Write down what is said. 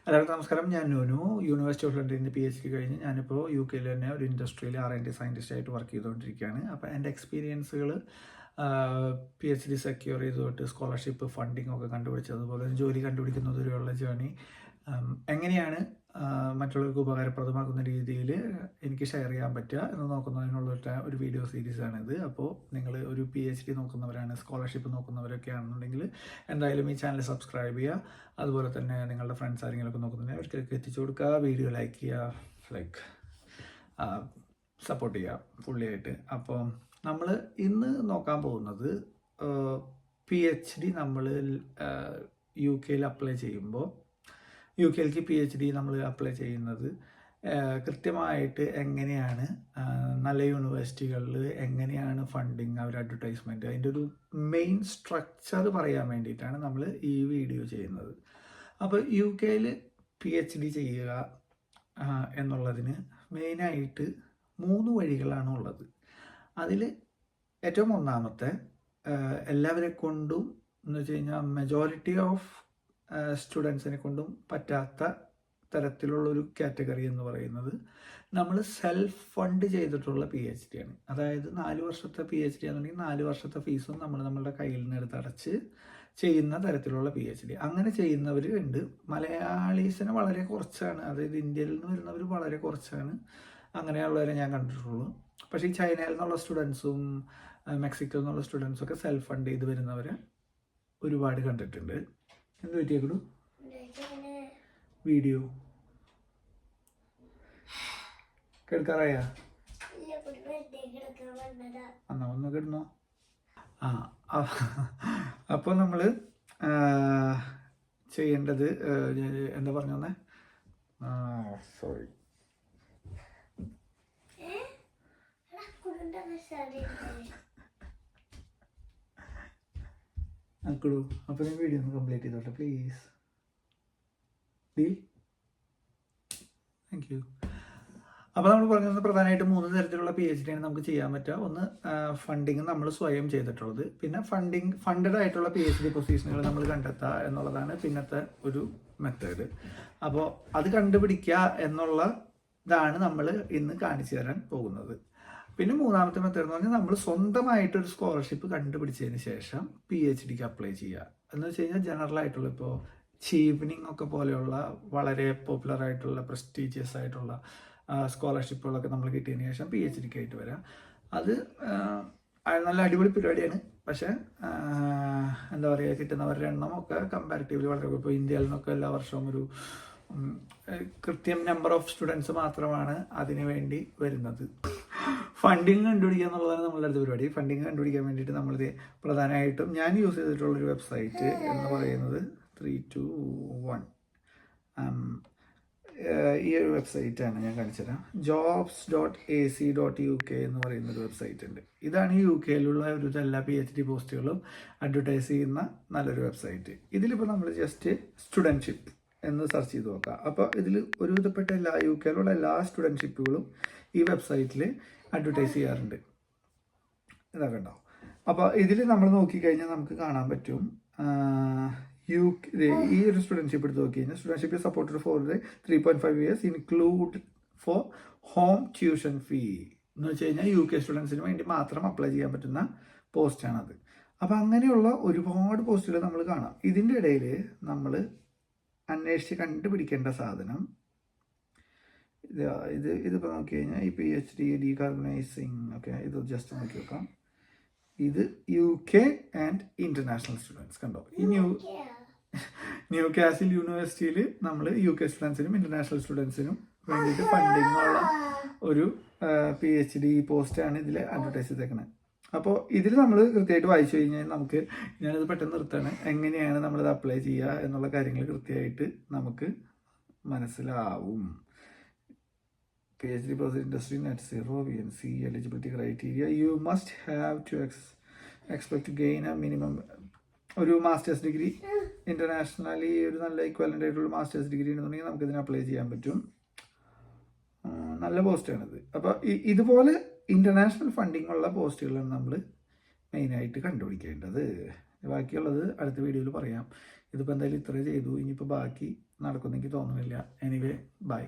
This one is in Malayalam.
എല്ലാവർക്കും നമസ്കാരം. ഞാൻ നൂനു. യൂണിവേഴ്സിറ്റി ഓഫ് ലണ്ടനിൽ PhD കഴിഞ്ഞ് ഞാനിപ്പോൾ UK തന്നെ ഒരു ഇൻഡസ്ട്രിയിൽ R&D സയൻറ്റിസ്റ്റ് ആയിട്ട് വർക്ക് ചെയ്തുകൊണ്ടിരിക്കുകയാണ്. അപ്പോൾ എൻ്റെ എക്സ്പീരിയൻസുകൾ PhD സെക്യൂർ ചെയ്തുകൊണ്ട് സ്കോളർഷിപ്പ് ഫണ്ടിങ് ഒക്കെ കണ്ടുപിടിച്ചതുപോലെ ജോലി കണ്ടുപിടിക്കുന്നത് വരെയുള്ള ജേണി എങ്ങനെയാണ് മറ്റുള്ളവർക്ക് ഉപകാരപ്രദമാക്കുന്ന രീതിയിൽ എനിക്ക് ഷെയർ ചെയ്യാൻ പറ്റുക എന്ന് നോക്കുന്നതിനുള്ള ഒരു വീഡിയോ സീരീസാണിത്. അപ്പോൾ നിങ്ങൾ ഒരു PhD നോക്കുന്നവരാണ്, സ്കോളർഷിപ്പ് നോക്കുന്നവരൊക്കെ ആണെന്നുണ്ടെങ്കിൽ എന്തായാലും ഈ ചാനൽ സബ്സ്ക്രൈബ് ചെയ്യുക. അതുപോലെ തന്നെ നിങ്ങളുടെ ഫ്രണ്ട്സ് ആരെങ്കിലുമൊക്കെ നോക്കുന്നുണ്ടെങ്കിൽ അവർക്കൊക്കെ എത്തിച്ചു കൊടുക്കുക, വീഡിയോ ലൈക്ക് ചെയ്യുക, സപ്പോർട്ട് ചെയ്യുക ഫുള്ളിയായിട്ട്. അപ്പോൾ നമ്മൾ ഇന്ന് നോക്കാൻ പോകുന്നത് PhD നമ്മൾ UK അപ്ലൈ ചെയ്യുമ്പോൾ UK PhD നമ്മൾ അപ്ലൈ ചെയ്യുന്നത് കൃത്യമായിട്ട് എങ്ങനെയാണ്, നല്ല യൂണിവേഴ്സിറ്റികളിൽ എങ്ങനെയാണ് ഫണ്ടിങ്, അവർ അഡ്വർടൈസ്മെൻറ്റ്, അതിൻ്റെ ഒരു മെയിൻ സ്ട്രക്ചർ പറയാൻ വേണ്ടിയിട്ടാണ് നമ്മൾ ഈ വീഡിയോ ചെയ്യുന്നത്. അപ്പോൾ UK PhD ചെയ്യുക എന്നുള്ളതിന് മെയിനായിട്ട് 3 വഴികളാണ് ഉള്ളത്. അതിൽ ഏറ്റവും ഒന്നാമത്തെ എല്ലാവരെ കൊണ്ടും എന്ന് വെച്ച് കഴിഞ്ഞാൽ മെജോറിറ്റി ഓഫ് സ്റ്റുഡൻസിനെ കൊണ്ടും പറ്റാത്ത തരത്തിലുള്ളൊരു കാറ്റഗറി എന്ന് പറയുന്നത് നമ്മൾ സെൽഫ് ഫണ്ട് ചെയ്തിട്ടുള്ള PhD ആണ്. അതായത് 4 വർഷത്തെ PhD ആണെന്നുണ്ടെങ്കിൽ 4 വർഷത്തെ ഫീസും നമ്മൾ നമ്മളുടെ കയ്യിൽ നിന്ന് എടുത്ത് അടച്ച് ചെയ്യുന്ന തരത്തിലുള്ള PhD. അങ്ങനെ ചെയ്യുന്നവർ ഉണ്ട്. മലയാളീസിന് വളരെ കുറച്ചാണ്, അതായത് ഇന്ത്യയിൽ നിന്ന് വരുന്നവർ വളരെ കുറച്ചാണ് അങ്ങനെയുള്ളവരെ ഞാൻ കണ്ടിട്ടുള്ളൂ. പക്ഷേ ഈ ചൈനയിൽ നിന്നുള്ള സ്റ്റുഡൻസും മെക്സിക്കോയിൽ നിന്നുള്ള സ്റ്റുഡൻസും ഒക്കെ സെൽഫ് ഫണ്ട് ചെയ്ത് വരുന്നവരെ ഒരുപാട് കണ്ടിട്ടുണ്ട്. എന്ത് പറ്റിയേക്കടു വീഡിയോ കേൾക്കാറായ എന്നാ ഒന്ന് കിടന്നോ. അപ്പോൾ നമ്മൾ ചെയ്യേണ്ടത് എന്താ പറഞ്ഞേ, സോറി, അക്കടു. അപ്പോൾ ഞാൻ വീഡിയോ ഒന്ന് കംപ്ലീറ്റ് ചെയ്തോട്ടെ പ്ലീസ്. Thank you. അപ്പോൾ നമ്മൾ പറഞ്ഞത് പ്രധാനമായിട്ട് 3 തരത്തിലുള്ള PhD ആണ് നമുക്ക് ചെയ്യാൻ പറ്റുക. ഒന്ന് ഫണ്ടിങ് നമ്മൾ സ്വയം ചെയ്തിട്ടുള്ളത്, പിന്നെ ഫണ്ടഡ് ആയിട്ടുള്ള PhD പൊസിഷനുകൾ നമ്മൾ കണ്ടെത്തുക എന്നുള്ളതാണ് പിന്നത്തെ ഒരു മെത്തേഡ്. അപ്പോൾ അത് കണ്ടുപിടിക്കുക എന്നുള്ളതാണ് നമ്മൾ ഇന്ന് കാണിച്ചു തരാൻ പോകുന്നത്. പിന്നെ 3ാമത്തെ മെത്തേഡ് എന്ന് പറഞ്ഞാൽ നമ്മൾ സ്വന്തമായിട്ടൊരു സ്കോളർഷിപ്പ് കണ്ടുപിടിച്ചതിന് ശേഷം PhDക്ക് അപ്ലൈ ചെയ്യുക എന്ന് വെച്ച് കഴിഞ്ഞാൽ ജനറൽ ആയിട്ടുള്ള ഇപ്പോൾ ചീവനിങ് ഒക്കെ പോലെയുള്ള വളരെ പോപ്പുലർ ആയിട്ടുള്ള പ്രസ്റ്റീജിയസ് ആയിട്ടുള്ള സ്കോളർഷിപ്പുകളൊക്കെ നമ്മൾ കിട്ടിയതിന് ശേഷം PhDക്ക് ആയിട്ട് വരാം. അത് നല്ല അടിപൊളി പരിപാടിയാണ്. പക്ഷേ എന്താ പറയുക, കിട്ടുന്നവരുടെ എണ്ണമൊക്കെ കമ്പാരിറ്റീവ്ലി വളരെ, ഇപ്പോൾ ഇന്ത്യയിൽ നിന്നൊക്കെ എല്ലാ വർഷവും ഒരു കൃത്യം നമ്പർ ഓഫ് സ്റ്റുഡൻസ് മാത്രമാണ് അതിന് വേണ്ടി വരുന്നത്. ഫണ്ടിങ് കണ്ടുപിടിക്കുക എന്നുള്ളതാണ് നമ്മളുടെ അടുത്ത പരിപാടി. ഫണ്ടിങ് കണ്ടുപിടിക്കാൻ വേണ്ടിയിട്ട് നമ്മളിത് പ്രധാനമായിട്ടും ഞാൻ യൂസ് ചെയ്തിട്ടുള്ളൊരു വെബ്സൈറ്റ് എന്ന് പറയുന്നത് 321 ഈ ഒരു വെബ്സൈറ്റാണ് ഞാൻ കാണിച്ചുതരാം. jobs.ac.uk എന്ന് പറയുന്നൊരു വെബ്സൈറ്റ് ഉണ്ട്. ഇതാണ് UK ഒരു എല്ലാ PhD പോസ്റ്റുകളും അഡ്വർടൈസ് ചെയ്യുന്ന നല്ലൊരു വെബ്സൈറ്റ്. ഇതിലിപ്പോൾ നമ്മൾ ജസ്റ്റ് സ്റ്റുഡൻഷിപ്പ് എന്ന് സെർച്ച് ചെയ്ത് നോക്കാം. അപ്പോൾ ഇതിൽ ഒരുവിധപ്പെട്ട UK എല്ലാ സ്റ്റുഡൻഷിപ്പുകളും ഈ വെബ്സൈറ്റിൽ അഡ്വർടൈസ് ചെയ്യാറുണ്ട്. ഇതൊക്കെ ഉണ്ടാവും. അപ്പോൾ ഇതിൽ നമ്മൾ നോക്കിക്കഴിഞ്ഞാൽ നമുക്ക് കാണാൻ പറ്റും ഈ ഒരു സ്റ്റുഡൻഷിപ്പ് എടുത്ത് നോക്കി കഴിഞ്ഞാൽ studentship supported for 3.5 years include for home tuition fee എന്ന് വെച്ച് കഴിഞ്ഞാൽ UK സ്റ്റുഡൻസിന് വേണ്ടി മാത്രം അപ്ലൈ ചെയ്യാൻ പറ്റുന്ന പോസ്റ്റാണത്. അപ്പോൾ അങ്ങനെയുള്ള ഒരുപാട് പോസ്റ്റുകൾ നമ്മൾ കാണാം. ഇതിൻ്റെ ഇടയിൽ നമ്മൾ അന്വേഷിച്ച് കണ്ടുപിടിക്കേണ്ട സാധനം ഇതിപ്പോൾ നോക്കി കഴിഞ്ഞാൽ ഈ PhD ഡീകാർബണൈസിങ് ഒക്കെ ഇത് ജസ്റ്റ് നോക്കി നോക്കാം. ഇത് UK ആൻഡ് ഇൻ്റർനാഷണൽ സ്റ്റുഡൻസ് കണ്ടോ. ഈ ന്യൂകാസിൽ യൂണിവേഴ്സിറ്റിയിൽ നമ്മൾ UK സ്റ്റുഡൻസിനും ഇൻ്റർനാഷണൽ സ്റ്റുഡൻസിനും വേണ്ടിയിട്ട് ഫണ്ടിങ് ഉള്ള ഒരു PhD പോസ്റ്റാണ് ഇതിൽ അഡ്വർടൈസ് ചെയ്തേക്കുന്നത്. അപ്പോൾ ഇതിൽ നമ്മൾ കൃത്യമായിട്ട് വായിച്ചു കഴിഞ്ഞാൽ നമുക്ക്, ഞാനത് പെട്ടെന്ന് നിർത്താണ്, എങ്ങനെയാണ് നമ്മളിത് അപ്ലൈ ചെയ്യുക എന്നുള്ള കാര്യങ്ങൾ കൃത്യമായിട്ട് നമുക്ക് മനസ്സിലാവും. PhD process industry net zero VNC eligibility criteria you must have to expect to gain a minimum ഒരു മാസ്റ്റേഴ്സ് ഡിഗ്രി ഇൻ്റർനാഷണലി ഒരു നല്ല ഇക്വലൻ്റ് ആയിട്ടുള്ള മാസ്റ്റേഴ്സ് ഡിഗ്രി ഉണ്ടെന്നുണ്ടെങ്കിൽ നമുക്കിതിന് അപ്ലൈ ചെയ്യാൻ പറ്റും. നല്ല പോസ്റ്റാണിത്. അപ്പോൾ ഇതുപോലെ ഇൻ്റർനാഷണൽ ഫണ്ടിങ് ഉള്ള പോസ്റ്റുകളാണ് നമ്മൾ മെയിനായിട്ട് കണ്ടുപിടിക്കേണ്ടത്. ബാക്കിയുള്ളത് അടുത്ത വീഡിയോയിൽ പറയാം. ഇതിപ്പോൾ എന്തായാലും ഇത്രേ ചെയ്തു. ഇനിയിപ്പോൾ ബാക്കി നടക്കുമെന്ന് എനിക്ക് തോന്നുന്നില്ല. Anyway by.